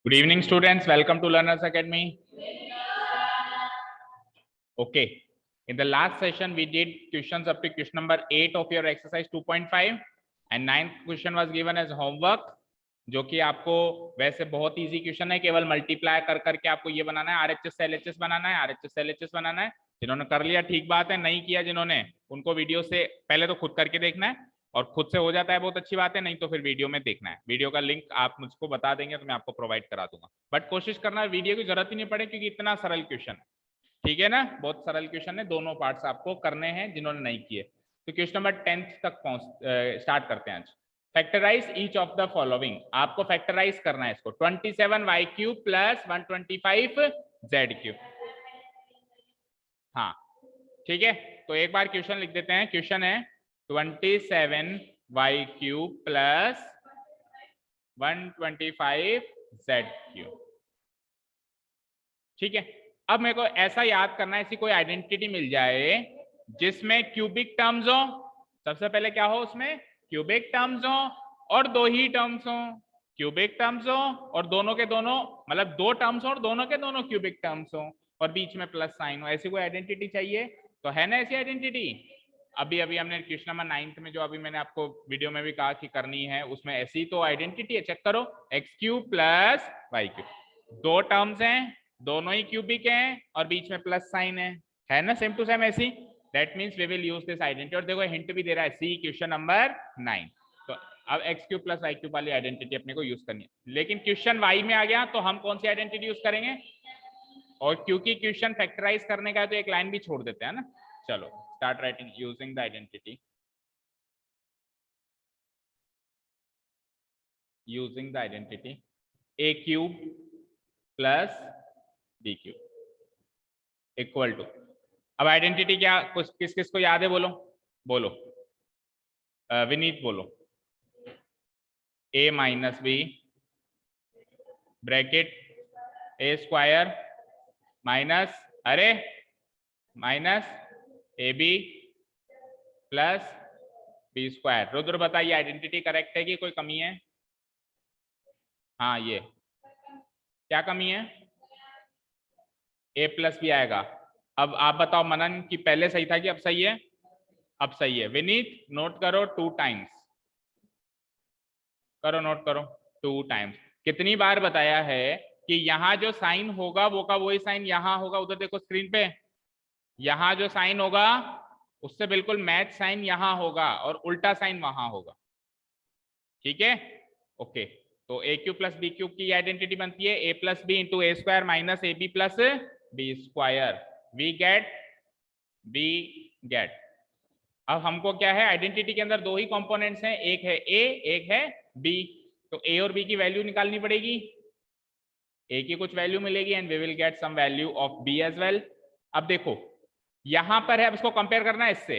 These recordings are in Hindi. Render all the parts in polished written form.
Good evening, students. Welcome to Learners Academy. Okay. In the last session, we did questions up to question number 8 of your exercise 2.5 and 9th question was given as homework, जो कि आपको वैसे बहुत इजी क्वेश्चन है, केवल मल्टीप्लाई कर करके आपको ये बनाना है, आरएचएस से एलएचएस बनाना है, आरएचएस से एलएचएस बनाना है। जिन्होंने कर लिया ठीक बात है, नहीं किया जिन्होंने, उनको वीडियो से पहले तो खुद करके देखना है और खुद से हो जाता है बहुत अच्छी बात है, नहीं तो फिर वीडियो में देखना है। वीडियो का लिंक आप मुझको बता देंगे तो मैं आपको प्रोवाइड करा दूंगा, बट कोशिश करना वीडियो की जरूरत ही नहीं पड़े क्योंकि इतना सरल क्वेश्चन है। ठीक है ना, बहुत सरल क्वेश्चन है, दोनों पार्ट्स आपको करने हैं जिन्होंने नहीं किए। तो क्वेश्चन नंबर 10th तक स्टार्ट करते हैं आज। Factorise each of the following, आपको फैक्टराइज करना है इसको। 27y cube plus 125z cube. हाँ ठीक है, तो एक बार क्वेश्चन लिख देते हैं। क्वेश्चन है 27y cube plus 125z cube. ठीक है, अब मेरे को ऐसा याद करना है, ऐसी कोई आइडेंटिटी मिल जाए जिसमें क्यूबिक टर्म्स हो। सबसे पहले क्या हो, उसमें क्यूबिक टर्म्स हो और दो ही टर्म्स हो। क्यूबिक टर्म्स हो और दोनों के दोनों, मतलब दो टर्म्स हो और दोनों के दोनों क्यूबिक टर्म्स हो और बीच में प्लस साइन हो। ऐसी कोई आइडेंटिटी चाहिए, तो है ना ऐसी आइडेंटिटी। अभी अभी हमने क्वेश्चन नंबर 9 में जो अभी मैंने आपको वीडियो में भी कहा कि करनी है, उसमें ऐसी तो आइडेंटिटी है। चेक करो, x cube plus Y cube, दो टर्म्स हैं, दोनों ही क्यूबिक हैं और बीच में प्लस साइन है ना, सेम टू सेम ऐसी। That means we will use this identity. और देखो हिंट भी दे रहा है, सी क्वेश्चन नंबर 9। तो अब x cube plus Y cube वाली आइडेंटिटी अपने को यूज करनी है, लेकिन क्वेश्चन वाई में आ गया तो हम कौन सी आइडेंटिटी यूज करेंगे। और क्योंकि क्वेश्चन फैक्टराइज करने का है तो एक लाइन भी छोड़ देते हैं ना। चलो start writing using the identity. Using the identity a cube plus B cube equal to, अब आइडेंटिटी क्या, कुछ किस किस को याद है, बोलो बोलो। विनीत बोलो। a minus B bracket A square minus, अरे minus A B plus B square. Rudra बताइए आइडेंटिटी करेक्ट है कि कोई कमी है। हाँ, ये क्या कमी है, ए प्लस बी आएगा। अब आप बताओ मनन कि पहले सही था कि अब सही है। अब सही है। विनीत नोट करो 2 टाइम्स, करो नोट करो 2 टाइम्स। कितनी बार बताया है कि यहाँ जो साइन होगा वो का वही साइन यहाँ होगा। उधर देखो स्क्रीन पे, यहाँ जो साइन होगा उससे बिल्कुल मैच साइन यहाँ होगा और उल्टा साइन वहां होगा। ठीक है, ओके। तो A cube plus B cube की आइडेंटिटी बनती है A plus B into A square minus A B plus B square. We get. अब हमको क्या है, आइडेंटिटी के अंदर दो ही कंपोनेंट्स हैं, एक है ए एक है बी। तो ए और बी की वैल्यू निकालनी पड़ेगी। ए की कुछ वैल्यू मिलेगी and we will get some value of b as well. अब देखो यहां पर है, अब इसको कंपेयर करना है इससे,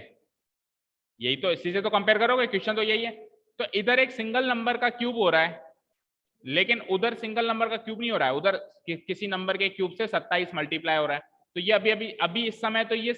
यही तो, इसी से तो कंपेयर करोगे, क्वेश्चन तो यही है। तो इधर एक सिंगल नंबर का क्यूब हो रहा है, लेकिन उधर सिंगल नंबर का क्यूब नहीं हो रहा है, उधर किसी नंबर के क्यूब से 27 मल्टीप्लाई हो रहा है। तो ये अभी अभी अभी इस समय तो ये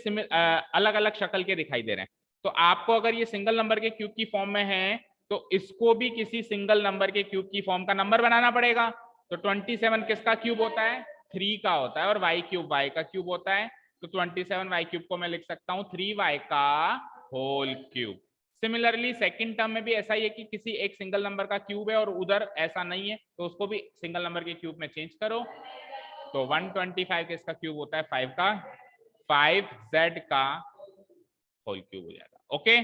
अलग अलग शक्ल के दिखाई दे रहे हैं। तो आपको अगर ये सिंगल नंबर के क्यूब की फॉर्म में है तो इसको भी किसी सिंगल नंबर के क्यूब की फॉर्म का नंबर बनाना पड़ेगा। तो 27 किसका क्यूब होता है, 3 का होता है, और वाई क्यूब वाई का क्यूब होता है। तो 27 वाई क्यूब को मैं लिख सकता हूँ 3 वाई का whole cube. Similarly second term में भी ऐसा ही है कि किसी एक सिंगल नंबर का क्यूब है और उधर ऐसा नहीं है, तो उसको भी सिंगल नंबर के क्यूब में चेंज करो। तो 125 किसका क्यूब होता है, 5 का, 5z का होल क्यूब हो जाएगा। ओके,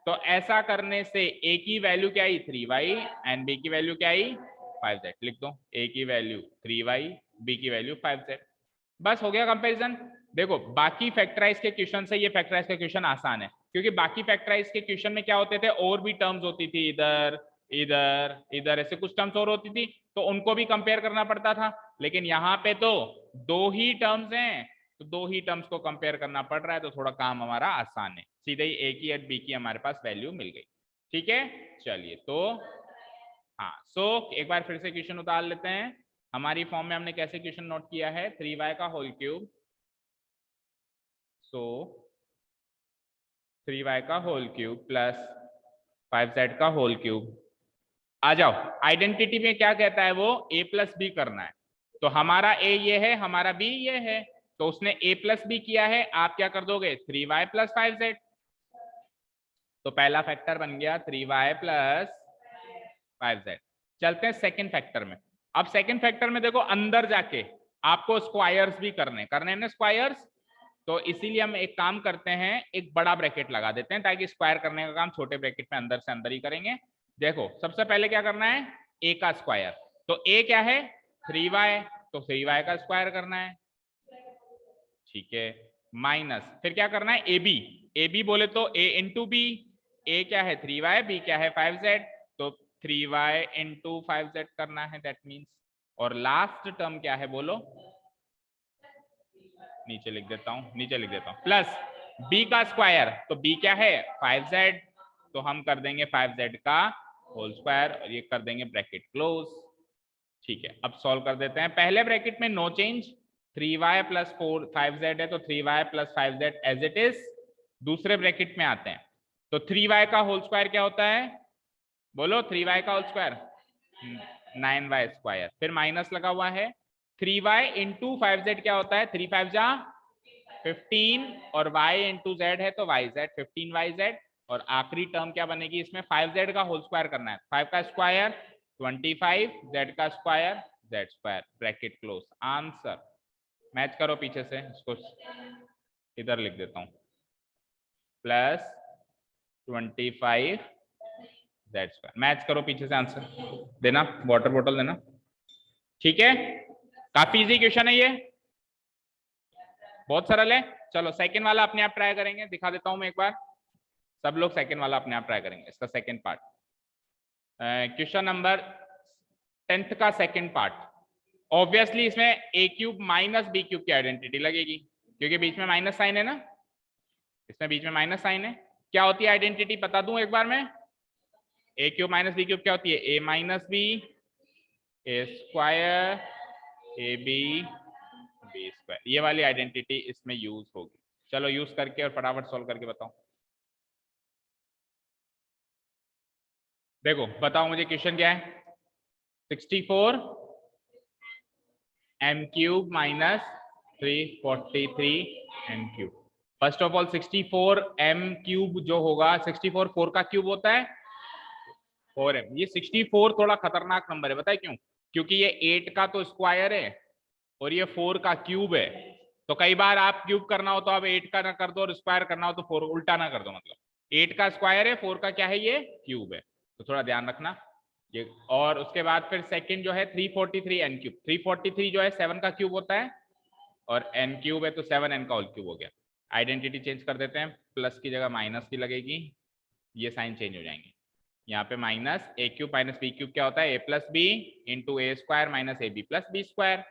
तो ऐसा करने से a की वैल्यू क्या आई 3y एंड b की वैल्यू क्या आई 5z। लिख दो a की वैल्यू 3y, b की वैल्यू 5z। बस हो गया कंपैरिजन। देखो बाकी फैक्टराइज के क्वेश्चन से ये फैक्टराइज का क्वेश्चन आसान है, क्योंकि बाकी फैक्टराइज के क्वेश्चन में क्या होते थे, और भी टर्म्स होती थी, इधर इधर इधर ऐसे कुछ टर्म्स और होती थी, तो उनको भी कंपेयर करना पड़ता था। लेकिन यहाँ पे तो दो ही टर्म्स हैं, तो दो ही टर्म्स को कंपेयर करना पड़ रहा है, तो थोड़ा काम हमारा आसान है। सीधे ही ए की और बी की हमारे पास वैल्यू मिल गई। ठीक है, चलिए तो हाँ, एक बार फिर से क्वेश्चन उतार लेते हैं। हमारी फॉर्म में हमने कैसे क्वेश्चन नोट किया है, 3y का होल क्यूब, सो 3y का होल क्यूब प्लस 5z का होल क्यूब आ जाओ, आइडेंटिटी में क्या कहता है वो, a प्लस बी करना है। तो हमारा a ये है, हमारा b ये है, तो उसने a प्लस बी किया है, आप क्या कर दोगे 3y प्लस 5z। तो पहला फैक्टर बन गया 3y प्लस 5z। चलते हैं सेकंड फैक्टर में। अब सेकंड फैक्टर में देखो अंदर जाके आपको स्क्वायर्स भी करने हैं ना स्क्वायर्स, तो इसीलिए हम एक काम करते हैं, एक बड़ा ब्रैकेट लगा देते हैं ताकि स्क्वायर करने का काम छोटे ब्रैकेट में अंदर से अंदर ही करेंगे। देखो सबसे पहले क्या करना है, a का स्क्वायर, तो a क्या है 3y, तो 3y का स्क्वायर करना है, ठीक है, माइनस फिर क्या करना है ए बी बोले तो a इंटू बी, a क्या है 3y, b क्या है 5z, तो 3y इंटू 5z करना है, दैट मीन्स। और लास्ट टर्म क्या है बोलो, नीचे लिख देता हूं, प्लस b का स्क्वायर, तो b क्या है 5z, तो हम कर देंगे 5z का होल स्क्वायर और ये कर देंगे ब्रैकेट क्लोज, ठीक है। अब सॉल्व कर देते हैं, पहले ब्रैकेट में no change, 3y plus 5z है तो 3y plus 5z as it is. दूसरे ब्रैकेट में आते हैं, तो 3y का होल स्क्वायर क्या होता है बोलो, 3y का होल स्क्वायर 9y स्क्वायर, फिर माइनस लगा हुआ है, 3y इंटू 5z क्या होता है 3 5 जा 15, और y इंटू z है तो yz 15yz, और आखिरी टर्म क्या बनेगी इसमें 5z का होल स्क्वायर करना है, 5 का स्क्वायर 25, z का square z square, bracket close. Answer match करो पीछे से, इसको इधर लिख देता हूं, प्लस 25 z स्क्वायर, मैच करो पीछे से, आंसर देना, वाटर बोतल देना, ठीक है। काफी इजी क्वेश्चन है ये, बहुत सरल है। चलो सेकंड वाला अपने आप ट्राई करेंगे, दिखा देता हूं मैं एक बार, सब लोग सेकंड वाला अपने आप ट्राई करेंगे, इसका second part, question number 10th का सेकंड पार्ट। ऑब्वियसली इसमें a cube minus B cube की आइडेंटिटी लगेगी, क्योंकि बीच में माइनस साइन है ना, इसमें बीच में माइनस साइन है। क्या होती है आइडेंटिटी बता दूं एक बार मैं, a cube minus B cube क्या होती है, a minus b a square a b b square, ये वाली आइडेंटिटी इसमें यूज होगी। चलो यूज करके और फटाफट सॉल्व करके बताओ। देखो बताओ मुझे क्वेश्चन क्या है, 64 m cube minus 343 n cube. First of all 64 m cube जो होगा, 64 4 का क्यूब होता है 4m, ये 64 थोड़ा खतरनाक नंबर है, बताए क्यों, क्योंकि ये 8 का तो स्क्वायर है और ये 4 का क्यूब है, तो कई बार आप क्यूब करना हो तो आप 8 का ना कर दो और स्क्वायर करना हो तो 4 उल्टा ना कर दो, मतलब 8 का स्क्वायर है 4 का क्या है ये क्यूब है, तो थोड़ा ध्यान रखना ये। और उसके बाद फिर सेकंड जो है 343 n क्यूब, 343 जो है 7 का क्यूब होता है और n क्यूब है तो 7n का होल क्यूब हो गया। आइडेंटिटी चेंज कर देते हैं, प्लस की जगह माइनस की लगेगी, ये साइन चेंज हो जाएंगे, यहाँ पे minus A cube minus B cube क्या होता है, A plus B into A square minus A B plus B square.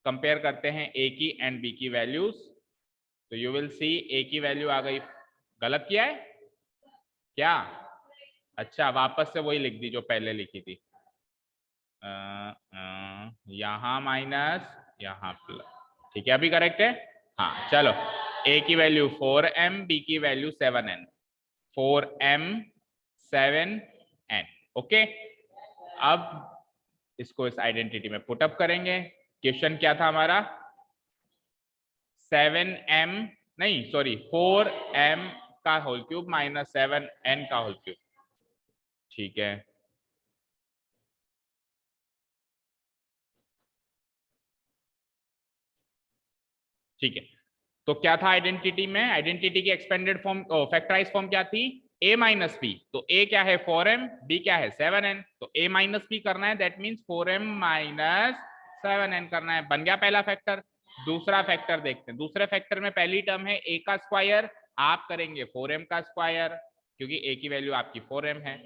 Compare करते हैं ए की एंड बी की वैल्यूज, तो यू विल सी ए की वैल्यू आ गई, गलत किया है क्या, अच्छा वापस से वही लिख दी जो पहले लिखी थी, यहाँ माइनस यहाँ प्लस, ठीक है अभी करेक्ट है, हाँ चलो, ए की वैल्यू 4m, बी की value 7n, 4m 7n, okay. अब इसको इस आइडेंटिटी में पुट अप करेंगे, क्वेश्चन क्या था हमारा 7m नहीं सॉरी 4m का होल क्यूब माइनस 7n का होल क्यूब, ठीक है। ठीक है, तो क्या था आइडेंटिटी में, आइडेंटिटी की एक्सपेंडेड फॉर्म फैक्टराइज फॉर्म क्या थी, a माइनस बी, तो a क्या है 4m, b क्या है 7n, तो a माइनस बी करना है, that means 4m minus 7n करना है, बन गया पहला फैक्टर। दूसरा फैक्टर देखते हैं, दूसरे फैक्टर में पहली टर्म है a का स्क्वायर, आप करेंगे 4m का स्क्वायर क्योंकि a की वैल्यू आपकी 4m है,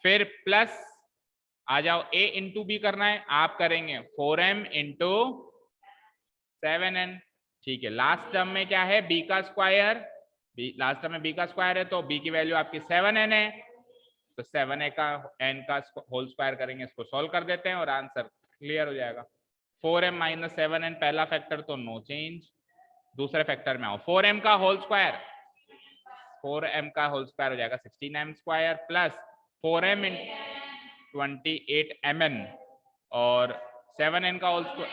फिर प्लस आ जाओ a इंटू बी करना है, आप करेंगे 4m इंटू 7n, ठीक है। लास्ट टर्म में क्या है b का स्क्वायर, लास्ट टर्म में b का स्क्वायर है तो b की वैल्यू आपकी 7n है, तो 7a का n का होल स्क्वायर करेंगे, इसको सॉल्व कर देते हैं और आंसर क्लियर हो जाएगा। 4m माइनस 7n पहला फैक्टर तो नो चेंज, दूसरे फैक्टर में आओ 4m का होल स्क्वायर, 4m का होल स्क्वायर हो जाएगा 16m square plus 4m 28 mn और 7n का whole square,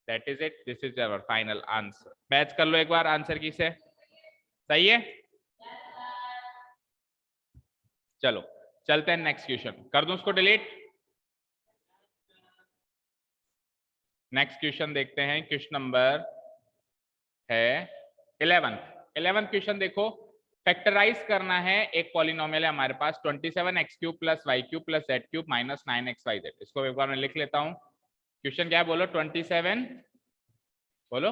that is it, this is our final answer. Match कर लो एक बार आंसर की से, सही है। चलो चलते हैं नेक्स्ट क्वेश्चन, कर दूं उसको डिलीट। नेक्स्ट क्वेश्चन देखते हैं, क्वेश्चन नंबर है 11th क्वेश्चन देखो, फैक्टराइज करना है एक पॉलिनोमियल है हमारे पास 27x³ + y³ + z³ - 9xyz। इसको एक बार मैं लिख लेता हूं। क्वेश्चन क्या है बोलो, 27 बोलो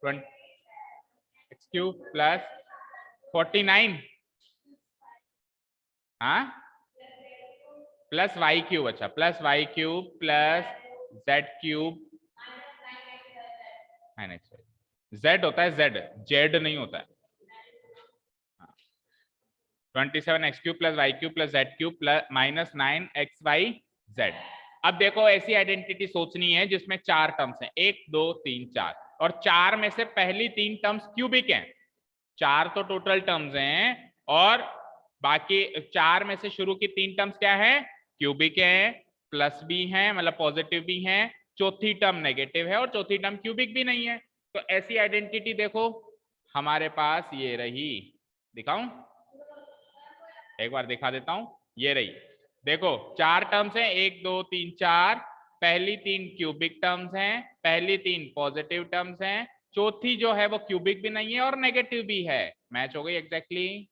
20x³ + 49 हाँ प्लस y³, अच्छा प्लस y³ + z³ z होता है, जेड नहीं होता है। 27x³ + y³ + z³ - 9xyz। अब देखो ऐसी आइडेंटिटी सोचनी है जिसमें 4 टर्म्स हैं, 1 2 3 4, और 4 में से पहली 3 टर्म्स क्यूबिक हैं। 4 तो टोटल टर्म्स हैं और बाकी 4 में से शुरू की 3 टर्म्स क्या है, क्यूबिक है, प्लस भी है मतलब पॉजिटिव भी है, चौथी टर्म नेगेटिव है और चौथी टर्म क्यूबिक भी नहीं है। तो ऐसी आइडेंटिटी देखो हमारे पास ये रही, दिखाऊं एक बार दिखा देता हूं, ये रही देखो 4 टर्म्स हैं 1 2 3 4, पहली 3 क्यूबिक टर्म्स हैं, पहली 3 पॉजिटिव टर्म्स हैं, चौथी जो है वो क्यूबिक भी नहीं है और नेगेटिव भी है। मैच हो गई एग्जैक्टली,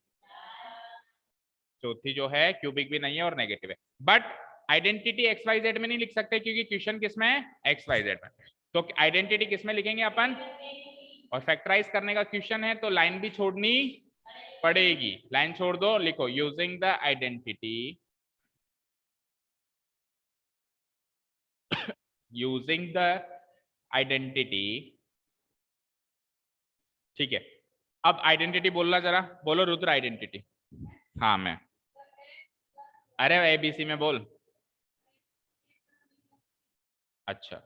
चौथी जो है क्यूबिक भी नहीं है और नेगेटिव है। बट आइडेंटिटी XYZ में नहीं लिख सकते क्योंकि क्वेश्चन किसमें है, XYZ में। तो आइडेंटिटी किसमें लिखेंगे अपन, और फैक्टराइज करने का क्वेश्चन है तो लाइन भी छोड़नी पड़ेगी, लाइन छोड़ दो, लिखो using the identity, using the identity, ठीक है। अब आइडेंटिटी बोलना जरा, बोलो रुद्र आइडेंटिटी। हाँ मैं, अरे ABC में बोल। अच्छा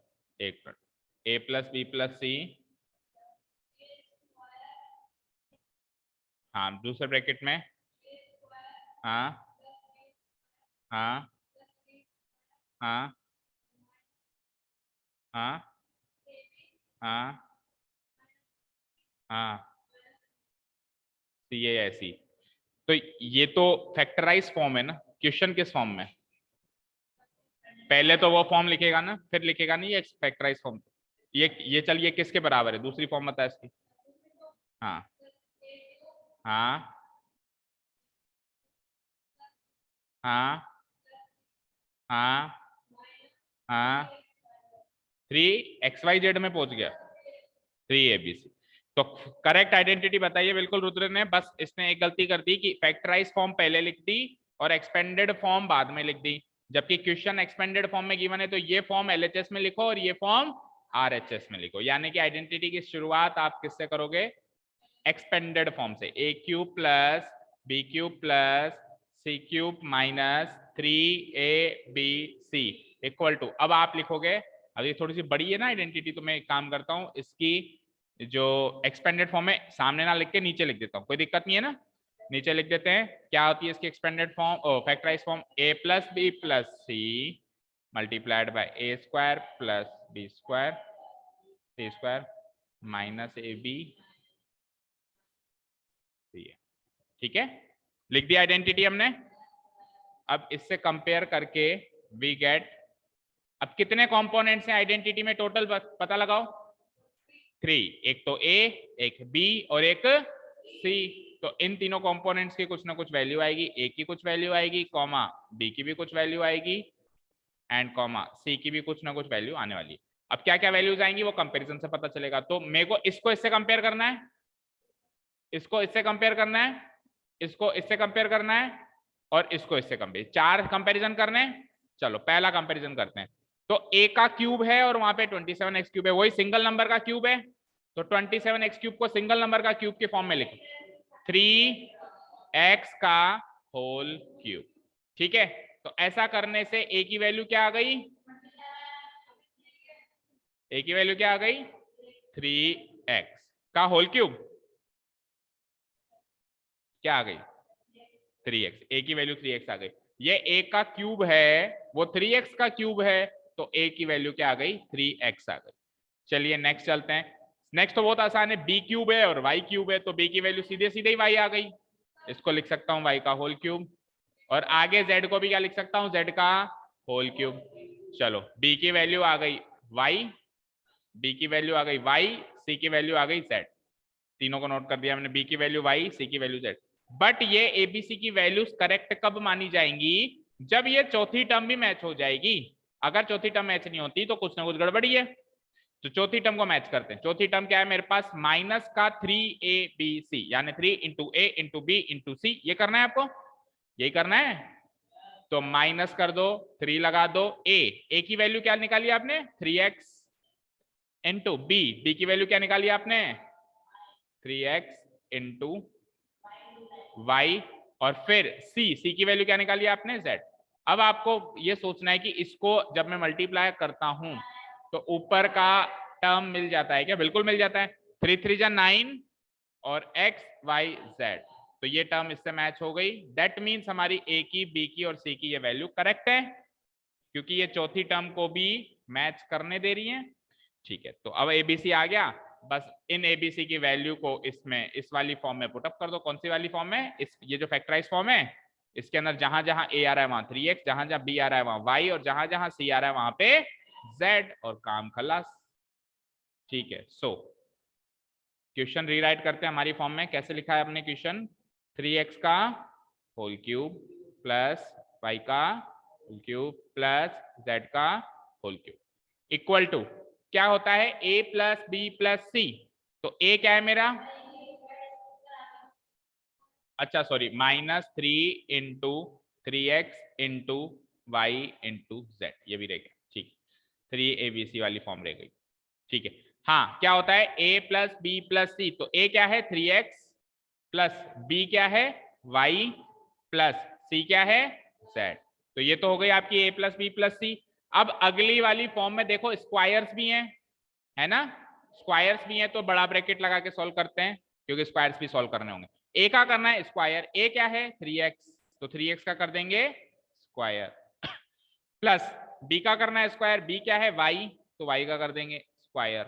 एक मिनट, A + B + C, हाँ दूसरे ब्रैकेट में, हाँ हाँ हाँ हाँ हाँ हाँ CASE। तो ये तो फैक्टराइज फॉर्म है ना, क्वेश्चन किस फॉर्म में, पहले तो वो फॉर्म लिखेगा ना, फिर लिखेगा नहीं ये फैक्टराइज फॉर्म। ये चल ये किसके बराबर है, दूसरी फॉर्म बता इसकी। हाँ हाँ हाँ हाँ हाँ 3xyz में पहुंच गया, 3ABC। तो करेक्ट आइडेंटिटी बताइए बिल्कुल रुद्र ने, बस इसने एक गलती कर दी कि फैक्टराइज फॉर्म पहले लिख दी और एक्सपेंडेड फॉर्म बाद में लिख दी, जबकि क्वेश्चन एक्सपेंडेड फॉर्म में गिवन है तो ये फॉर्म LHS में लिखो और ये फॉर्म RHS में लिखो। यानी कि आइडेंटिटी की शुरुआत आप किससे करोगे, एक्सपेंडेड फॉर्म से, A³ + B³ + C³ - 3ABC = अब आप लिखोगे, अब ये थोड़ी सी बड़ी है ना आइडेंटिटी, तो मैं एक काम करता हूं इसकी जो एक्सपेंडेड फॉर्म है सामने ना लिख के नीचे लिख देता हूं, कोई दिक्कत नहीं है ना, नीचे लिख देते हैं। क्या होती है इसकी expanded form, factorise form, A + B + C × A² + B² C² - AB, ठीक है, लिख दिया आइडेंटिटी हमने। अब इससे कंपेयर करके वी गेट, अब कितने कंपोनेंट्स हैं आइडेंटिटी में टोटल पता लगाओ, 3, एक तो A, एक B और एक C। तो इन तीनों कंपोनेंट्स की कुछ ना कुछ वैल्यू आएगी, A की कुछ वैल्यू आएगी, कॉमा B की भी कुछ वैल्यू आएगी, एंड कॉमा C की भी कुछ ना कुछ वैल्यू आने वाली है। अब क्या क्या वैल्यूज आएंगी वो कंपैरिजन से पता चलेगा। तो मेरे को इसको इससे कंपेयर करना है, इसको इससे कंपेयर करना है, इसको इससे कंपेयर करना है और इसको इससे कंपेयर, 4 कंपैरिजन करने हैं। चलो पहला कंपैरिजन करते हैं। तो A का क्यूब है और वहां पे 27x³ है, वही सिंगल नंबर का क्यूब है, तो 27x³ को सिंगल नंबर का क्यूब के फॉर्म में लिखो, 3x का होल क्यूब, ठीक है। तो ऐसा करने से A की वैल्यू क्या आ गई, A की वैल्यू क्या आ गई, 3x का होल क्यूब क्या आ गई, 3x, a की वैल्यू 3x आ गई। ये a का क्यूब है, वो 3x का क्यूब है, तो a की वैल्यू क्या आ गई, 3x आ गई। चलिए नेक्स्ट चलते हैं। नेक्स्ट तो बहुत आसान है, b क्यूब है और y क्यूब है, तो b की वैल्यू सीधे सीधे ही y आ गई, इसको लिख सकता हूँ y का होल क्यूब, और आगे z को भी क्या लिख सकता हूँ, z का होल क्यूब। चलो b की वैल्यू आ गई y, b की वैल्यू आ गई y, c की वैल्यू आ गई z, तीनों को नोट कर दिया मैंने, b की वैल्यू y, c की वैल्यू z। बट ये एबीसी की वैल्यूज करेक्ट कब मानी जाएंगी, जब ये चौथी टर्म भी मैच हो जाएगी। अगर चौथी टर्म मैच नहीं होती तो कुछ ना कुछ गड़बड़ी है। तो चौथी टर्म को मैच करते हैं। चौथी टर्म क्या है मेरे पास, माइनस का 3abc, यानी 3 इंटू ए इंटू बी इंटू सी, ये करना है आपको, यही करना है। तो माइनस कर दो, 3 लगा दो, ए की वैल्यू क्या निकाली आपने, 3x, इंटू बी की वैल्यू क्या निकाली आपने, 3x इंटू y, और फिर c की वैल्यू क्या निकाली आपने, z। अब आपको ये सोचना है कि इसको जब मैं मल्टीप्लाई करता हूं तो ऊपर का टर्म मिल जाता है क्या, बिल्कुल मिल जाता है, 3 3 जा 9 और x y z, तो ये टर्म इससे मैच हो गई। दैट मीन्स हमारी a की, b की और c की ये वैल्यू करेक्ट है, क्योंकि ये चौथी टर्म को भी मैच करने दे रही है। ठीक है, तो अब एबीसी आ गया, बस इन एबीसी की वैल्यू को इसमें इस वाली फॉर्म में पुटअप कर दो। कौन सी वाली फॉर्म में, इस ये जो फैक्टराइज फॉर्म है, इसके अंदर जहां जहां ए आ रहा है वहां 3x, जहां जहां बी आ रहा है वहां y, और जहां जहां सी आ रहा है वहां पे z, और काम खलास। ठीक है, सो क्वेश्चन रीराइट करते हैं हमारी फॉर्म में। कैसे लिखा है हमने क्वेश्चन, 3x का होल क्यूब प्लस y का होल क्यूब प्लस z का होल क्यूब इक्वल टू क्या होता है, a plus b plus c. तो a क्या है मेरा, अच्छा sorry, -3 into 3x into y into z, ये भी रह गया। ठीक, 3abc वाली फॉर्म रह गई। ठीक है, हाँ क्या होता है, a plus b plus c, तो a क्या है 3x, प्लस b क्या है y, प्लस c क्या है z। तो ये तो हो गई आपकी a प्लस बी प्लस सी। अब अगली वाली फॉर्म में देखो स्क्वायर्स भी हैं, है ना, स्क्वायर्स भी हैं, तो बड़ा ब्रैकेट लगा के सॉल्व करते हैं, क्योंकि स्क्वायर्स भी सॉल्व करने होंगे। ए का करना है स्क्वायर, ए क्या है 3x, तो 3x का कर देंगे स्क्वायर, प्लस बी का करना है स्क्वायर, बी क्या है y, तो y का कर देंगे स्क्वायर,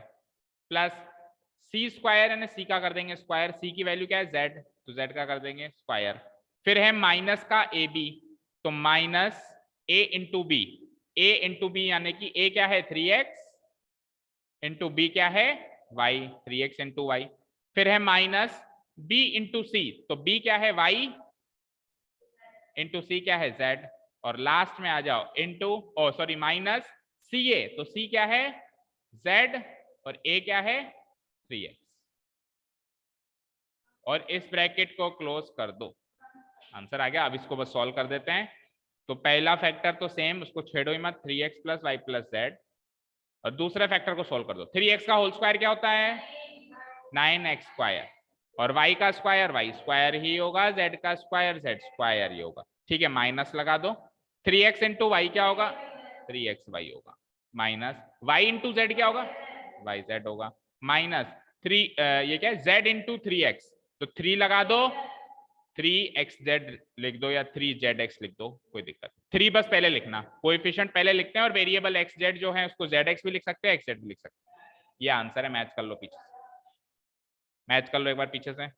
प्लस सी स्क्वायर यानी सी का कर देंगे स्क्वायर, सी की वैल्यू क्या है z, तो z का कर देंगे स्क्वायर। फिर है माइनस का ए बी, तो minus a into b, a into b यानी कि a क्या है 3x इंटू बी क्या है y, 3x इंटू वाई। फिर है माइनस b इंटू सी, तो b क्या है y इंटू सी क्या है z, और लास्ट में आ जाओ इंटू, ओ सॉरी माइनस सी ए, तो c क्या है z और a क्या है 3x, और इस ब्रैकेट को क्लोज कर दो। आंसर आ गया। अब इसको बस सॉल्व कर देते हैं। तो पहला फैक्टर तो सेम, उसको छेड़ो ही मत, 3x plus Y plus Z, और दूसरे फैक्टर को सॉल्व कर दो। 3x का होल स्क्वायर क्या होता है 9x स्क्वायर, और y का स्क्वायर y स्क्वायर ही होगा, z का स्क्वायर z स्क्वायर ही होगा। ठीक है, माइनस लगा दो, 3x इंटू वाई क्या होगा 3xy होगा, माइनस y इंटू जेड क्या होगा yz होगा, माइनस 3 ये क्या है z इंटू 3x, तो 3 लगा दो, 3xz लिख दो या 3zx लिख दो, कोई दिक्कत नहीं। 3 बस पहले लिखना, कोएफिशिएंट पहले लिखते हैं, और वेरिएबल xz जो है उसको zx भी लिख सकते हैं xz भी लिख सकते हैं। ये आंसर है, मैच कर लो पीछे से, मैच कर लो एक बार पीछे से।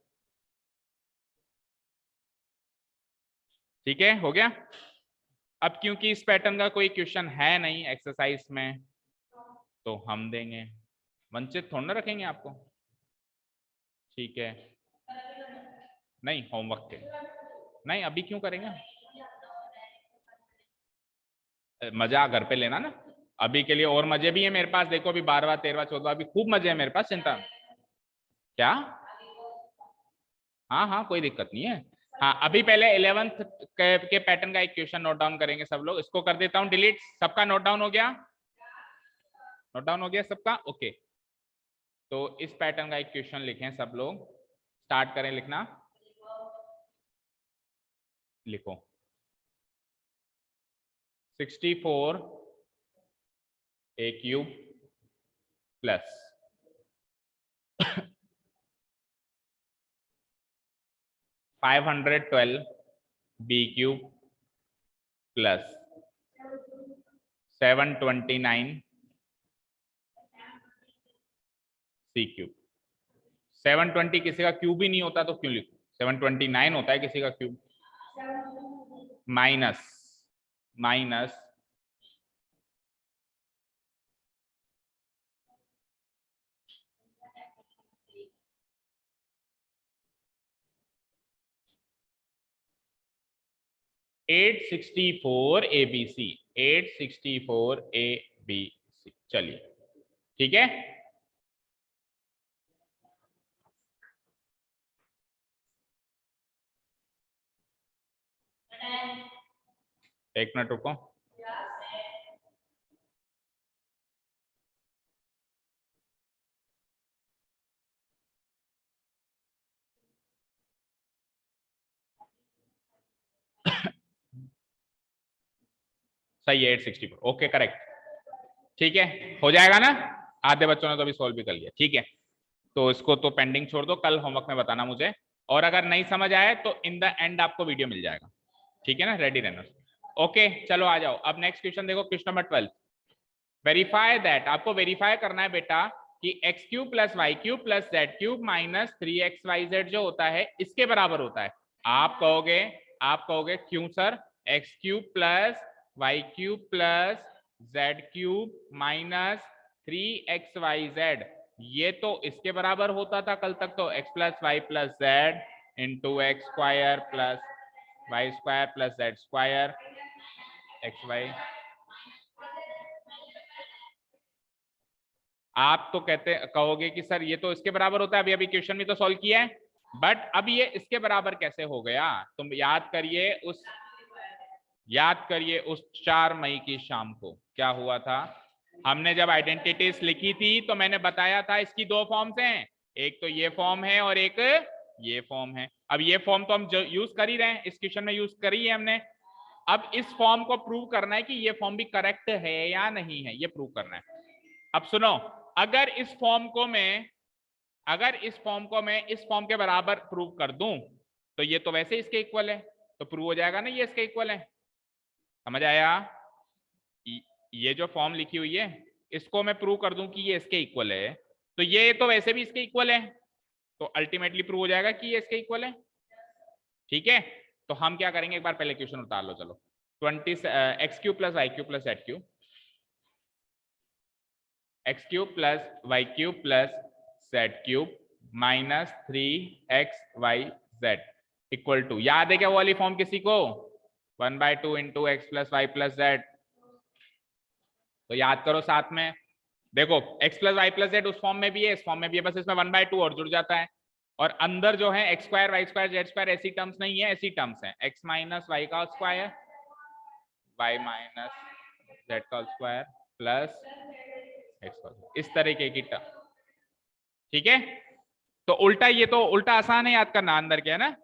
ठीक है, हो गया। अब क्योंकि इस पैटर्न का कोई क्वेश्चन है नहीं एक्सरसाइज में, तो हम देंगे, वंचित थोड़ा ना रखेंगे आपको। ठीक है, नहीं होमवर्क के, नहीं अभी क्यों करेंगे, मजा घर पे लेना ना, अभी के लिए और मजे भी है मेरे पास। देखो अभी 12वां 13वां 14वां, अभी खूब मजे है मेरे पास, चिंता क्या, हाँ हाँ कोई दिक्कत नहीं है। हाँ अभी पहले 11th के पैटर्न का एक क्वेश्चन नोट डाउन करेंगे सब लोग, इसको कर देता हूँ डिलीट। सबका नोट डाउन हो गया, नोट डाउन हो गया सबका, ओके। तो इस पैटर्न का एक क्वेश्चन लिखें सब लोग, स्टार्ट करें लिखना, लिखो 64 a cube plus 512 b cube plus 729 c cube. 720 किसी का क्यूब ही नहीं होता तो क्यों लिखूं, 729 होता है किसी का क्यूब, माइनस 864 ABC, 864 ABC। चलिए ठीक है, एक मिनट रुको। सही है 864, ओके करेक्ट, ठीक है हो जाएगा ना। आधे बच्चों ने तो अभी सॉल्व भी कर लिया, ठीक है। तो इसको तो पेंडिंग छोड़ दो, कल होमवर्क में बताना मुझे, और अगर नहीं समझ आए तो इन द एंड आपको वीडियो मिल जाएगा, ठीक है ना, रेडी रहना। ओके चलो आ जाओ, अब नेक्स्ट क्वेश्चन देखो, क्वेश्चन नंबर 12। वेरीफाई दैट, आपको वेरीफाई करना है बेटा कि x cube plus Y cube plus Z cube minus 3xyz जो होता है इसके बराबर होता है। आप कहोगे क्यों sir, x cube plus Y cube plus Z cube minus 3xyz ये तो इसके बराबर होता था कल तक, तो x plus Y plus z into x square plus y square plus z square x y. आप तो कहोगे कि सर ये तो इसके बराबर होता है, अभी अभी क्वेश्चन में तो सॉल्व किया है, बट अब ये इसके बराबर कैसे हो गया। तुम याद करिए उस 4 मई की शाम को क्या हुआ था। हमने जब आइडेंटिटीज लिखी थी तो मैंने बताया था इसकी 2 फॉर्म्स हैं, एक तो ये फॉर्म है और एक ये फॉर्म है। अब ये फॉर्म तो हम यूज कर ही रहे हैं, इस क्वेश्चन में यूज करी है हमने। अब इस फॉर्म को प्रूव करना है कि ये फॉर्म भी करेक्ट है या नहीं है, ये प्रूव करना है। अब सुनो, अगर इस फॉर्म को मैं इस फॉर्म के बराबर प्रूव कर दूं तो ये तो वैसे इसके इक्वल है, तो प्रूव हो जाएगा ना ये इसके इक्वल है। समझ आया, ये जो फॉर्म लिखी हुई है इसको मैं प्रूव कर दूं कि ये इसके इक्वल है, तो ये तो वैसे भी इसके इक्वल है, तो अल्टीमेटली प्रूव हो जाएगा कि ये इसके इक्वल है, ठीक है। तो हम क्या करेंगे, एक बार पहले क्वेश्चन उतार लो चलो। 20 x cube plus Y cube plus Z cube, x cube plus Y cube plus Z cube minus 3xyz equal to, याद है क्या वो वाली फॉर्म किसी को, 1/2 into x plus Y plus z. तो याद करो साथ में, देखो x plus Y plus z उस फॉर्म में भी है, इस फॉर्म में भी है, बस इसमें 1/2 और जुड़ जाता है, और अंदर जो है x square y square z square ऐसी टर्म्स नहीं है, ऐसी टर्म्स हैं x माइनस वाई का स्क्वायर y माइनस जेड का स्क्वायर प्लस एक्स, इस तरीके की टर्म, ठीक है। तो उल्टा, ये तो उल्टा आसान है याद करना, अंदर क्या है ना,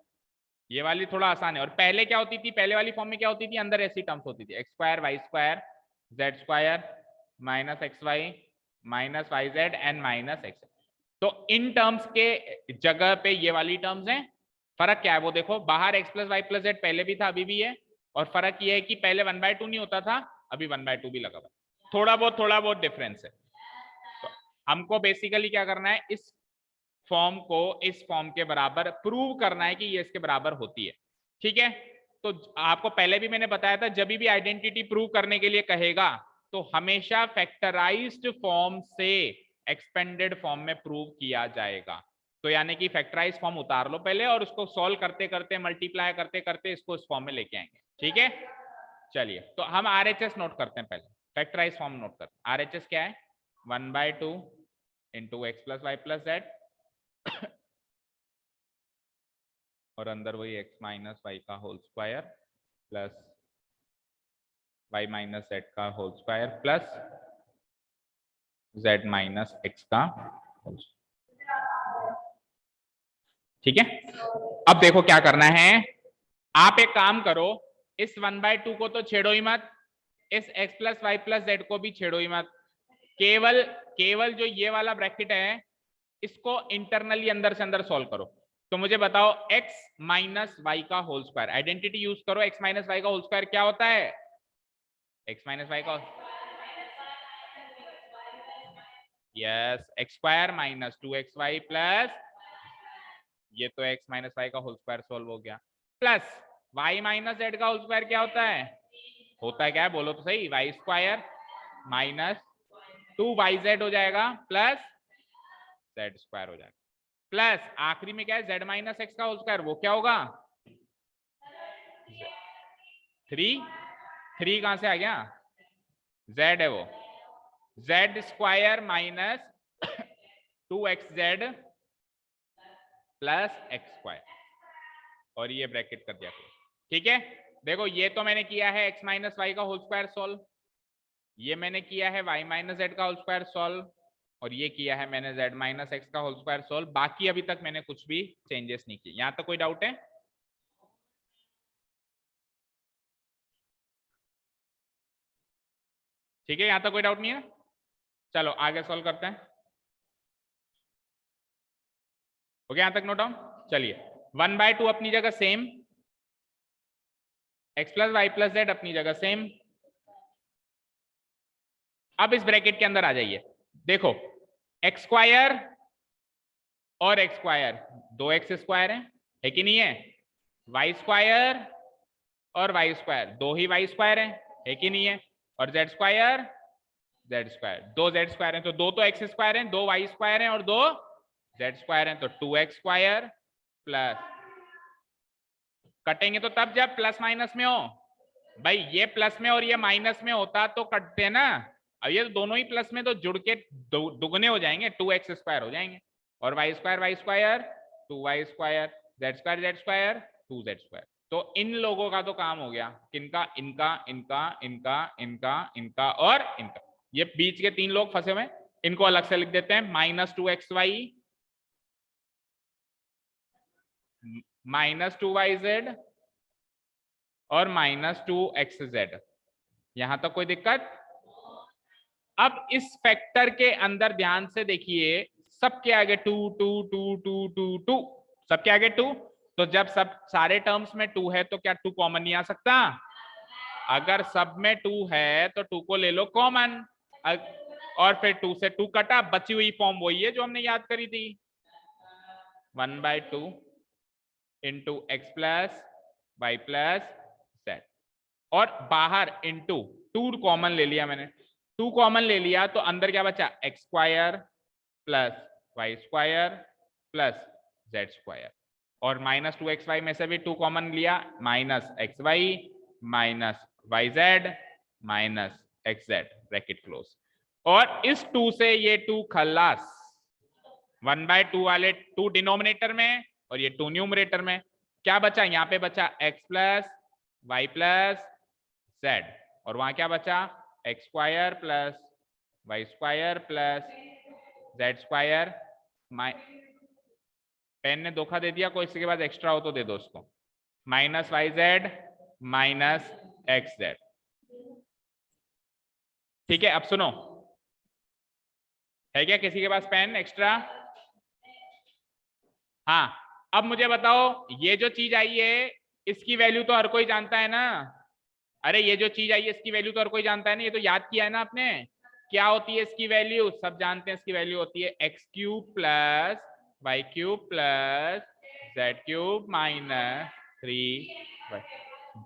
ये वाली थोड़ा आसान है। और पहले क्या होती थी, पहले वाली फॉर्म में क्या होती थी, अंदर ऐसी टर्म्स होती थी, x square y square z square minus x y minus y z and minus x. तो इन टर्म्स के जगह पे ये वाली टर्म्स हैं। फर्क क्या है वो देखो, बाहर x plus Y plus z पहले भी था अभी भी है, और फर्क ये है कि पहले 1/2 नहीं होता था, अभी 1/2 भी लगा हुआ, थोड़ा बहुत डिफरेंस है। तो हमको बेसिकली क्या करना है, इस फॉर्म को इस फॉर्म के बराबर प्रूव करना है कि ये इसके बराबर होती है, ठीक है। तो आपको पहले भी मैंने बताया था, जब भी आइडेंटिटी प्रूव करने के लिए कहेगा तो हमेशा फैक्टराइज्ड फॉर्म से एक्सपेंडेड फॉर्म में प्रूव किया जाएगा। तो यानी कि फैक्टराइज फॉर्म उतार लो पहले, और उसको सॉल्व करते करते मल्टीप्लाई करते करते इसको इस फॉर्म में लेके आएंगे, ठीक है। चलिए तो हम RHS नोट करते हैं, पहले फैक्टराइज फॉर्म नोट करते हैं। RHS क्या है, 1/2 into x plus Y plus Z और अंदर वही x माइनस वाई का whole square plus y minus Z का whole square plus z minus X का होल स्क्वायर, ठीक है। अब देखो क्या करना है, आप एक काम करो, इस 1/2 को तो छेड़ो ही मत, इस x plus Y plus z को भी छेड़ो ही मत, केवल जो ये वाला ब्रैकेट है इसको इंटरनली अंदर से अंदर सॉल्व करो। तो मुझे बताओ x माइनस वाई का होल स्क्वायर, आइडेंटिटी यूज करो, x माइनस वाई का होल स्क्वायर क्या होता है? x माइनस वाई का, yes, x square minus 2xy plus, ये तो x माइनस वाई का होल स्क्वायर सोल्व हो गया, प्लस y माइनस जेड का होल स्क्वायर क्या होता है? होता है क्या है बोलो तो सही, वाई स्क्वायर माइनस 2yz हो जाएगा प्लस जेड स्क्वायर हो जाएगा, प्लस आखिरी में क्या है, z माइनस एक्स का होल स्क्वायर, वो क्या होगा? 3 कहां से आ गया? z है वो, Z square minus 2xz plus x square, और ये ब्रैकेट कर दिया, ठीक है। देखो ये तो मैंने किया है x माइनस वाई का होल स्क्वायर सॉल्व, ये मैंने किया है y माइनस जेड का होल स्क्वायर सॉल्व, और ये किया है मैंने z माइनस एक्स का होल स्क्वायर सॉल्व। बाकी अभी तक मैंने कुछ भी चेंजेस नहीं किए। यहां तक कोई डाउट है? ठीक है, यहां तक कोई डाउट नहीं है? चलो आगे सॉल्व करते हैं। ओके, यहां तक नोट डाउन। चलिए 1/2 अपनी जगह same, x plus Y plus z अपनी जगह सेम। अब इस ब्रैकेट के अंदर आ जाइए, देखो एक्स स्क्वायर और एक्स स्क्वायर 2x स्क्वायर है कि नहीं है? वाई स्क्वायर और वाई स्क्वायर 2 ही वाई स्क्वायर है कि नहीं है? और Z square z square 2 Z square है, तो 2 तो एक्स स्क्वायर है, 2 वाई स्क्वायर है और 2 जेड स्क्वायर है, तो 2x स्क्वायर प्लस, कटेंगे तो तब जब प्लस माइनस में हो भाई, ये प्लस में और ये माइनस में होता तो कटते ना, अब ये तो दोनों ही प्लस में, तो जुड़ के दुगने हो जाएंगे, 2x स्क्वायर हो जाएंगे, और y square 2y square, z square 2z square. तो इन लोगों का तो काम हो गया, किनका? इनका इनका इनका इनका इनका और इनका, ये बीच के 3 लोग फंसे हुए, इनको अलग से लिख देते हैं, -2xy -2yz और -2xz। यहां तक कोई दिक्कत? अब इस फैक्टर के अंदर ध्यान से देखिए, सबके आगे 2 2 2 2 2 2, सबके आगे 2, तो जब सब सारे टर्म्स में 2 है तो क्या 2 कॉमन नहीं आ सकता? अगर सब में 2 है तो 2 को ले लो कॉमन, और फिर 2 से 2 कटा, बची हुई फॉर्म वही है जो हमने याद करी थी, 1/2 into x plus Y plus Z, और बाहर इंटू 2 कॉमन ले लिया मैंने, 2 कॉमन ले लिया तो अंदर क्या बचा? X square plus y square plus z square, और -2xy में से भी 2 कॉमन लिया, -xy minus y z minus x z, bracket close, और इस 2 से ये 2 खल्लास, 1/2 वाले 2 डिनोमिनेटर में और ये 2 न्यूमरेटर में, क्या बचा? यहाँ पे बचा x plus Y plus Z, और वहां क्या बचा? X square plus y square plus z square. Pen ने धोखा दे दिया, कोई इसके बाद एक्स्ट्रा हो तो दे दो उसको, -yz माइनस एक्स जेड। ठीक है, अब सुनो, है क्या किसी के पास पेन एक्स्ट्रा? हाँ, अब मुझे बताओ, ये जो चीज आई है इसकी वैल्यू तो हर कोई जानता है ना? अरे ये जो चीज आई है इसकी वैल्यू तो हर कोई जानता है ना, ये तो याद किया है ना आपने? क्या होती है इसकी वैल्यू? सब जानते हैं इसकी वैल्यू होती है x cube plus Y cube plus Z cube -3।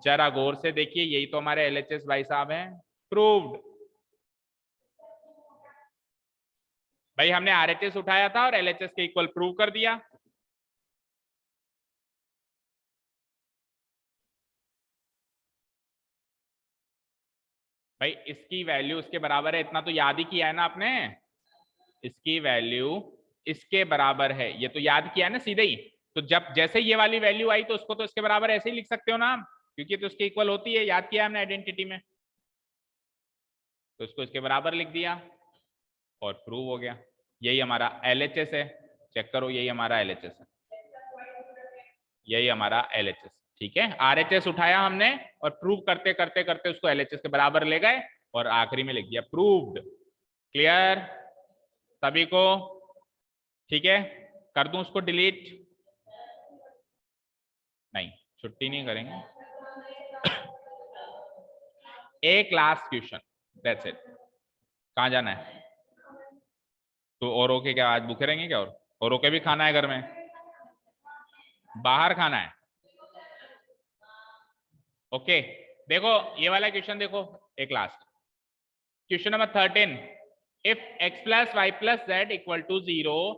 जरा गौर से देखिए, यही तो हमारे एलएचएस भाई साहब हैं, प्रूव्ड। भाई हमने आरएचएस उठाया था और एलएचएस के इक्वल प्रूव कर दिया। भाई इसकी वैल्यू इसके बराबर है, इतना तो याद ही किया है ना आपने, इसकी वैल्यू इसके बराबर है, ये तो याद किया है ना सीधे ही। तो जब जैसे ये वाली वैल्यू आई तो उसको तो इसके बराबर ऐसे ही लिख सकते हो ना आप, क्योंकि तो उसके इक्वल होती है, याद किया हमने आइडेंटिटी में, तो इसको इसके बराबर लिख दिया और प्रूव हो गया। यही हमारा एलएचएस है, चेक करो, यही हमारा एलएचएस है, यही हमारा एलएचएस। ठीक है, आरएचएस उठाया हमने और प्रूव करते करते करते उसको एलएचएस के बराबर ले गए और आखिरी में लिख दिया प्रूव्ड। क्लियर सभी को? ठीक है, कर दूं उसको डिलीट? नहीं, छुट्टी नहीं करेंगे, एक लास्ट क्वेश्चन, दैट्स इट। कहाँ जाना है? तो औरों के क्या आज भूखे रहेंगे क्या? और औरों के भी खाना है घर में, बाहर खाना है। ओके, देखो ये वाला क्वेश्चन देखो, एक last question number 13, if x plus Y plus z equal to 0,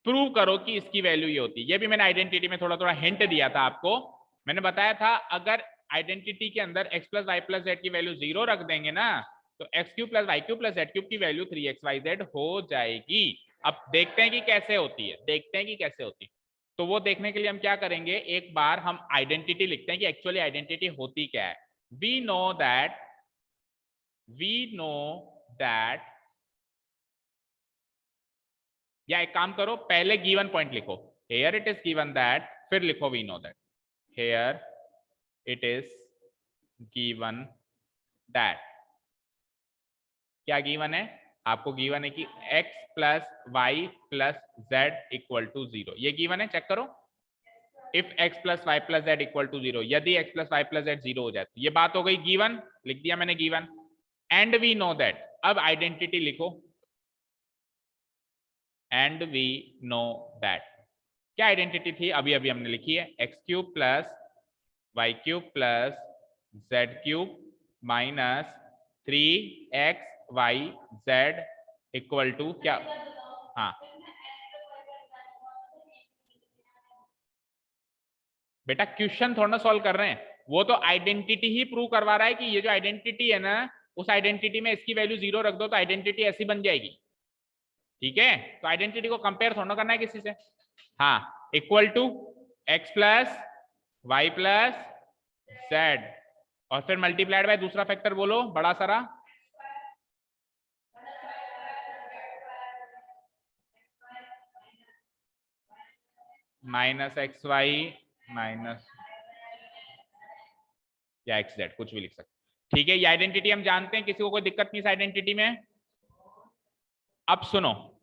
prove करो कि इसकी वैल्यू ये होती है। ये भी मैंने आइडेंटिटी में थोड़ा थोड़ा हिंट दिया था आपको। मैंने बताया था अगर आइडेंटिटी के अंदर x plus Y plus z की वैल्यू 0 रख देंगे ना, तो x cube plus Y cube plus Z cube की वैल्यू 3xyz हो जाएगी। अब देखते हैं कि कैसे होती है, देखते हैं कि कैसे होती है। तो वो देखने के लिए हम क्या करेंगे, एक बार हम आइडेंटिटी लिखते हैं कि एक्चुअली आइडेंटिटी होती क्या है। वी नो दैट, या एक काम करो, पहले गिवन पॉइंट लिखो, here it is given that, फिर लिखो we know that, here it is given that. क्या गिवन है? आपको गिवन है कि x plus Y plus z equal to 0, ये गिवन है, चेक करो। If x plus Y plus z equal to 0, यदि x plus Y plus z 0 हो जाए तो ये बात हो गई गिवन, लिख दिया मैंने given. And we know that, अब आइडेंटिटी लिखो, एंड वी नो दैट। क्या आइडेंटिटी थी? अभी अभी हमने लिखी है, x cube plus Y cube plus Z cube minus 3xyz equal to क्या? हाँ बेटा, क्वेश्चन थोड़ा ना सॉल्व कर रहे हैं, वो तो आइडेंटिटी ही प्रूव करवा रहा है कि ये जो आइडेंटिटी है ना, उस आइडेंटिटी में इसकी वैल्यू 0 रख दो तो आइडेंटिटी ऐसी बन जाएगी। ठीक है, तो आइडेंटिटी को कंपेयर थोड़ा करना है किसी से। हाँ, equal to x plus Y plus Z, और फिर मल्टीप्लाइड बाय दूसरा फैक्टर बोलो बड़ा सारा, माइनस एक्स वाई माइनस या एक्स जेड, कुछ भी लिख सकते। ठीक है, ये आइडेंटिटी हम जानते हैं, किसी को कोई दिक्कत नहीं इस आइडेंटिटी में। अब सुनो,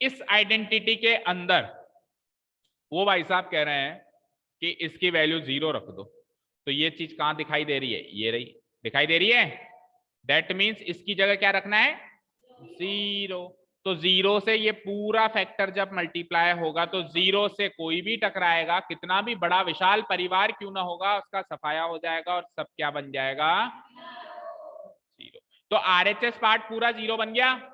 इस आइडेंटिटी के अंदर वो भाई साहब कह रहे हैं कि इसकी वैल्यू 0 रख दो, तो ये चीज कहां दिखाई दे रही है? ये रही, दिखाई दे रही है। दैट मीन्स इसकी जगह क्या रखना है? 0। तो 0 से ये पूरा फैक्टर जब मल्टीप्लाई होगा तो 0 से कोई भी टकराएगा, कितना भी बड़ा विशाल परिवार क्यों ना होगा, उसका सफाया हो जाएगा और सब क्या बन जाएगा? 0। तो आरएचएस पार्ट पूरा 0 बन गया।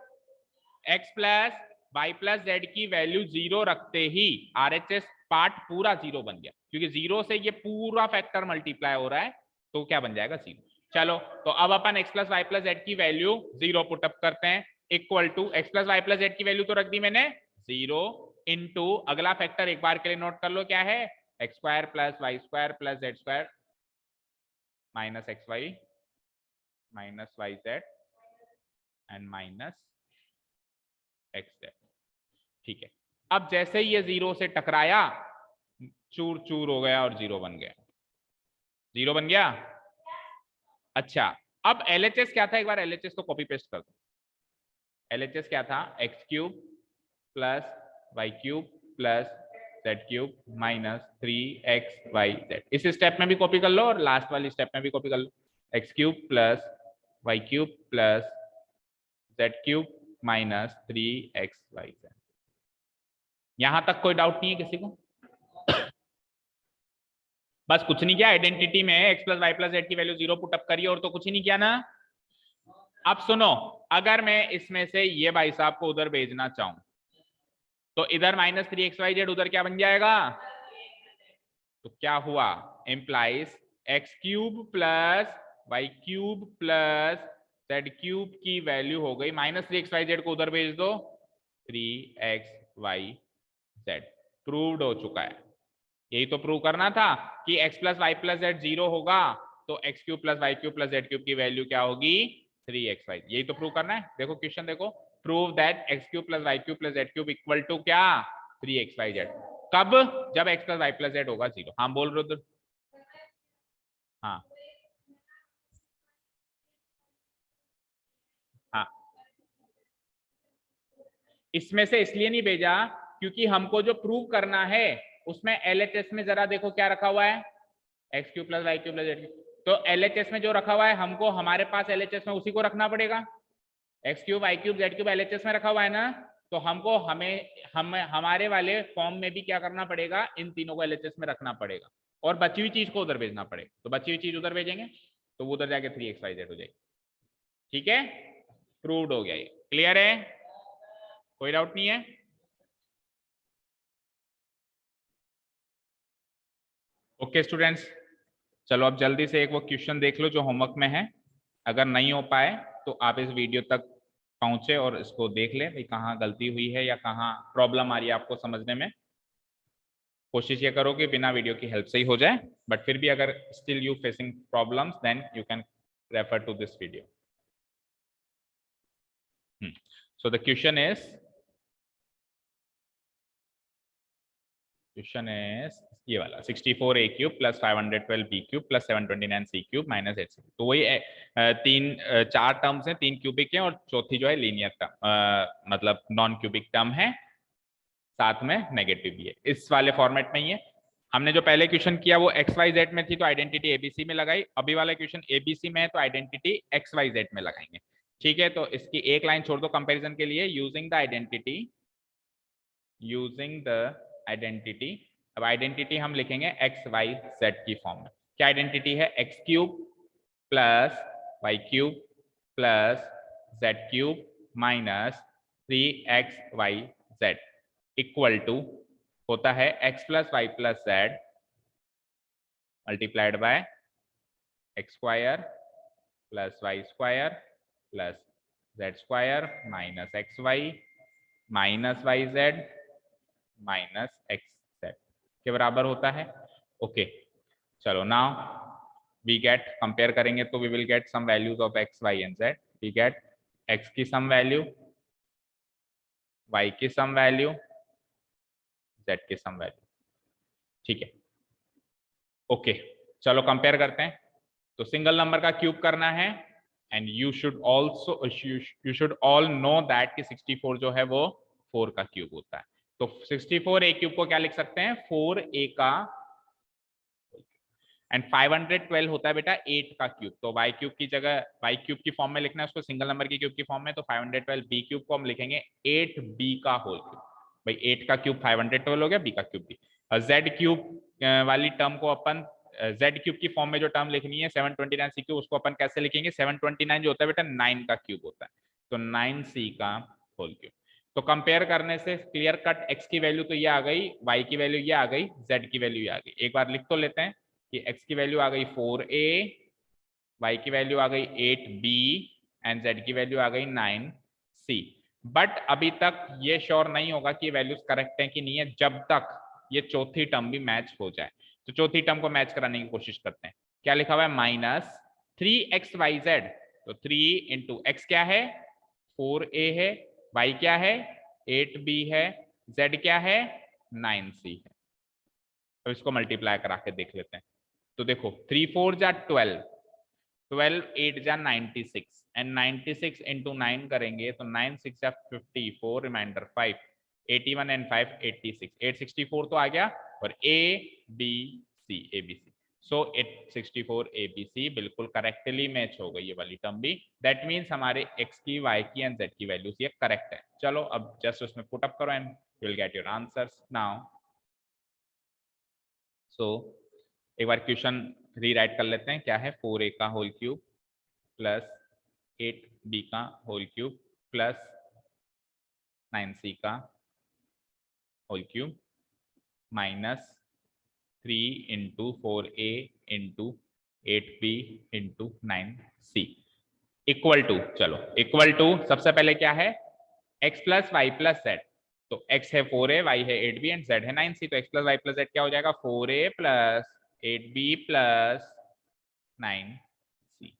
X plus Y plus z की वैल्यू 0 रखते ही आरएचएस पार्ट पूरा 0 बन गया, क्योंकि 0 से ये पूरा फैक्टर मल्टीप्लाई हो रहा है, तो क्या बन जाएगा? 0। चलो, तो अब अपन x plus Y plus z की वैल्यू 0 पुटअप करते हैं, equal to x plus Y plus z की वैल्यू तो रख दी मैंने 0, इंटू अगला फैक्टर एक बार के लिए नोट कर लो, क्या है? X square plus y square plus z square minus x y minus y z and minus x z. ठीक है, अब जैसे ही ये 0 से टकराया, चूर चूर हो गया और 0 बन गया, 0 बन गया। अच्छा, अब एलएचएस क्या था? एक बार एलएचएस को कॉपी पेस्ट कर दो। एलएचएस क्या था? X cube plus Y cube plus Z cube minus 3xyz। इस स्टेप में भी कॉपी कर लो और लास्ट वाली स्टेप में भी कॉपी कर लो, X cube plus Y cube plus Z cube minus 3xyz। यहां तक कोई डाउट नहीं है किसी को? बस कुछ नहीं किया, आइडेंटिटी में x plus Y plus z की वैल्यू 0 पुटअप करिए, और तो कुछ ही नहीं किया ना। अब सुनो, अगर मैं इसमें से ये भाई साहब को उधर भेजना चाहूं, तो इधर माइनस 3xyz, उधर क्या बन जाएगा? तो क्या हुआ? Implies x cube plus Y cube plus Z cube की वैल्यू हो गई माइनस 3xyz को उधर भेज दो 3xyz। प्रूव्ड हो चुका है। यही तो प्रूव करना था कि x plus Y plus z 0 होगा, तो x cube plus Y cube plus Z cube की वैल्यू क्या होगी? 3xy। यही तो प्रूव करना है। देखो क्वेश्चन देखो, prove that x cube plus Y cube plus Z cube equal to क्या? 3xyz। कब? जब x plus Y plus z होगा 0। हाँ बोल रुद्र। हाँ हाँ, इसमें से इसलिए नहीं भेजा क्योंकि हमको जो प्रूव करना है उसमें एलएचएस में जरा देखो क्या रखा हुआ है, x cube plus Y cube plus Z cube. तो एलएचएस में जो रखा हुआ है हमको हमारे पास एलएचएस में उसी को रखना पड़ेगा। X cube y cube z cube LHS में रखा हुआ है ना, तो हमको हमारे वाले फॉर्म में भी क्या करना पड़ेगा, इन तीनों को एलएचएस में रखना पड़ेगा और बची हुई चीज को उधर भेजना पड़ेगा। तो बची हुई चीज उधर भेजेंगे तो वो उधर जाके 3xyz हो जाएगी। ठीक है, प्रूव्ड हो गया ये। क्लियर है, कोई डाउट नहीं है? ओके स्टूडेंट्स, चलो अब जल्दी से एक वो क्वेश्चन देख लो जो होमवर्क में है। अगर नहीं हो पाए तो आप इस वीडियो तक पहुंचे और इसको देख ले भाई कहाँ गलती हुई है या कहाँ प्रॉब्लम आ रही है आपको समझने में। कोशिश ये करो कि बिना वीडियो की हेल्प से ही हो जाए, बट फिर भी अगर still you facing problems then you can refer to this video. So the question is ये वाला 64a cube plus 512b cube plus 729c cube minus 8। तो वही चार टर्म्स हैं, 3 क्यूबिक हैं और चौथी जो है लीनियर टर्म मतलब नॉन क्यूबिक टर्म है, साथ में नेगेटिव भी है। इस वाले फॉर्मेट में ही है। हमने जो पहले क्वेश्चन किया वो एक्स वाई जेड में थी तो आइडेंटिटी एबीसी में लगाई, अभी वाला क्वेश्चन एबीसी में है तो आइडेंटिटी एक्स वाई जेड में लगाएंगे। ठीक है, तो इसकी एक लाइन छोड़ दो कंपैरिजन के लिए। यूजिंग द आइडेंटिटी, अब आइडेंटिटी हम लिखेंगे एक्स वाई जेड की फॉर्म में। क्या आइडेंटिटी है? X cube plus Y cube plus Z cube minus 3xyz equal to होता है x plus Y plus z multiplied by x square plus y square plus z square minus x y minus y z minus x z के बराबर होता है। ओके, चलो नाउ वी गेट, कंपेयर करेंगे तो we will get some values of x y and z. We get x की सम वैल्यू, वाई की सम वैल्यू, जेड की सम वैल्यू। ठीक है, ओके चलो कंपेयर करते हैं। तो सिंगल नंबर का क्यूब करना है and you should all know that कि 64 जो है वो 4 का क्यूब होता है। तो 64a क्यूब को क्या लिख सकते हैं? 4a का, एंड 512 होता है बेटा 8 का क्यूब। तो y क्यूब की जगह y क्यूब की फॉर्म में लिखना है उसको, सिंगल नंबर की क्यूब की फॉर्म में। तो 512 b क्यूब को हम लिखेंगे 8b का होल क्यूब। भाई 8 का क्यूब 512 हो गया, b का क्यूब भी। z क्यूब वाली टर्म को अपन z क्यूब की फॉर्म में जो टर्म लिखनी है 729c क्यूब, उसको अपन कैसे लिखेंगे? 729 जो होता है बेटा 9 का क्यूब होता है, तो 9c का होल क्यूब। तो कंपेयर करने से क्लियर कट x की वैल्यू तो ये आ गई, y की वैल्यू ये आ गई, z की वैल्यू ये आ गई। एक बार लिख तो लेते हैं कि x की वैल्यू आ गई 4a, y की वैल्यू आ गई 8b एंड z की वैल्यू आ गई 9c। बट अभी तक ये श्योर नहीं होगा कि ये वैल्यूज करेक्ट है कि नहीं है जब तक ये चौथी टर्म भी मैच हो जाए। तो चौथी टर्म को मैच कराने की कोशिश करते हैं। क्या लिखा हुआ है? Minus 3xyz। तो 3 इंटू एक्स क्या है? 4a है, y क्या है? 8b है, z क्या है? 9c है। तो इसको मल्टीप्लाई करा के देख लेते हैं। तो देखो 3 4 जा 12, 12 8 जा 96 एंड 96 इंटू 9 करेंगे तो 9 6 जा 54, रिमाइंडर 5, 81 एंड 5 86, 864 तो आ गया। और A B C, A B C, so 864 A B C बिल्कुल करेक्टली मैच हो गई ये वाली टर्म भी। दैट मीन्स हमारे x की, y की एंड z की वैल्यूज ये करेक्ट है। चलो अब जस्ट उसमें पुट अप करो and you will get your answers now. So एक बार क्वेश्चन रीराइट कर लेते हैं। क्या है? 4a का होल क्यूब प्लस 8b का होल क्यूब प्लस 9c का whole cube minus 3 into 4a into 8b into 9c equal to, चलो इक्वल टू सबसे पहले क्या है? x plus Y plus z. तो x है 4a, y है 8b एंड z है 9c। तो x plus Y plus z क्या हो जाएगा? 4a plus 8b plus 9c।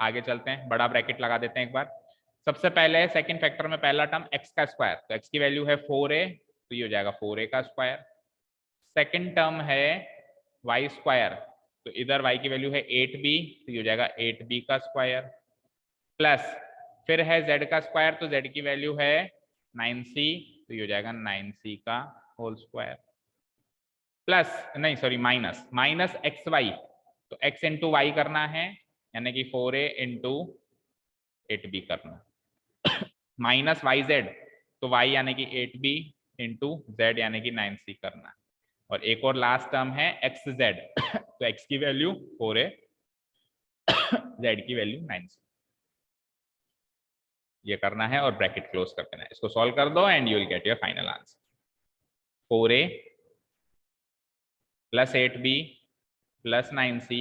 आगे चलते हैं, बड़ा ब्रैकेट लगा देते हैं एक बार। सबसे पहले सेकंड फैक्टर में पहला टर्म x का स्क्वायर, तो x की वैल्यू है 4a, तो ये हो जाएगा 4a का स्क्वायर। सेकंड टर्म है y स्क्वायर, तो इधर y की वैल्यू है 8b, तो ये हो जाएगा 8b का स्क्वायर। प्लस फिर है z का स्क्वायर, तो z की वैल्यू है 9c, तो ये हो जाएगा 9c का होल स्क्वायर। प्लस नहीं सॉरी माइनस एक्स वाई, तो x इंटू वाई करना है यानी कि 4a इंटू 8b करना, माइनस वाई जेड, तो y यानी कि 8b इंटू जेड यानी कि 9c करना, और एक और लास्ट टर्म है एक्स जेड, तो x की वैल्यू 4a, z की वैल्यू 9c, ये करना है और ब्रैकेट क्लोज कर देना है। इसको सॉल्व कर दो and you will get your final answer. 4a plus 8b plus 9c,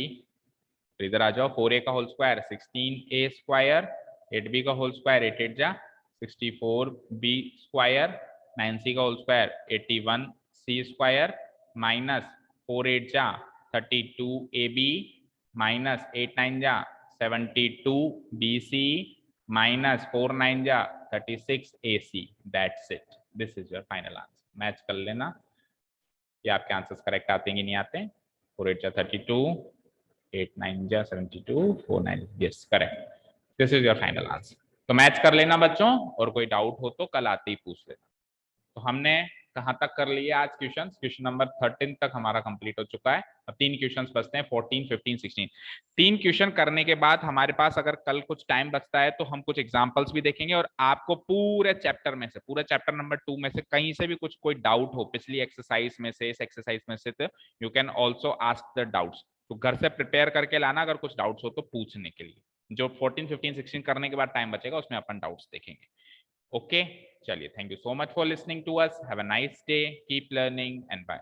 तो इधर आ जाओ, 4a का whole square 16a square, 8b का होल स्क्वायर 8 8 जा 64b स्क्वायर, 9c का whole square 81c square, minus 4 8 जा 32ab, माइनस 8 9 जा 72bc, माइनस 4 9 जा 36ac। That's it, this is your final answer. Match कर लेना कि आपके आंसर्स करेक्ट आते हैं कि नहीं आते हैं। 4 8 जा 32, 8 9 जा 72, 4 9, yes correct, this is your final answer. तो मैच कर लेना बच्चों, और कोई डाउट हो तो कल आते ही पूछ लेना। तो हमने कहाँ तक कर लिया आज क्वेश्चन? क्वेश्चन नंबर 13 तक हमारा कंप्लीट हो चुका है। अब 3 क्वेश्चन बचते हैं, 14 15 16। 3 क्वेश्चन करने के बाद हमारे पास अगर कल कुछ टाइम बचता है तो हम कुछ एग्जांपल्स भी देखेंगे, और आपको पूरे चैप्टर में से, पूरे चैप्टर नंबर 2 में से कहीं से भी कुछ कोई डाउट हो पिछली एक्सरसाइज में से, इस एक्सरसाइज में से, तो you can also ask the doubts. तो घर से प्रिपेयर करके लाना अगर कुछ डाउट्स हो तो पूछने के लिए। जो 14 15 16 करने के बाद टाइम बचेगा उसमें अपन डाउट्स देखेंगे। ओके, चलिए, thank you so much for listening to us, have a nice day, keep learning and bye.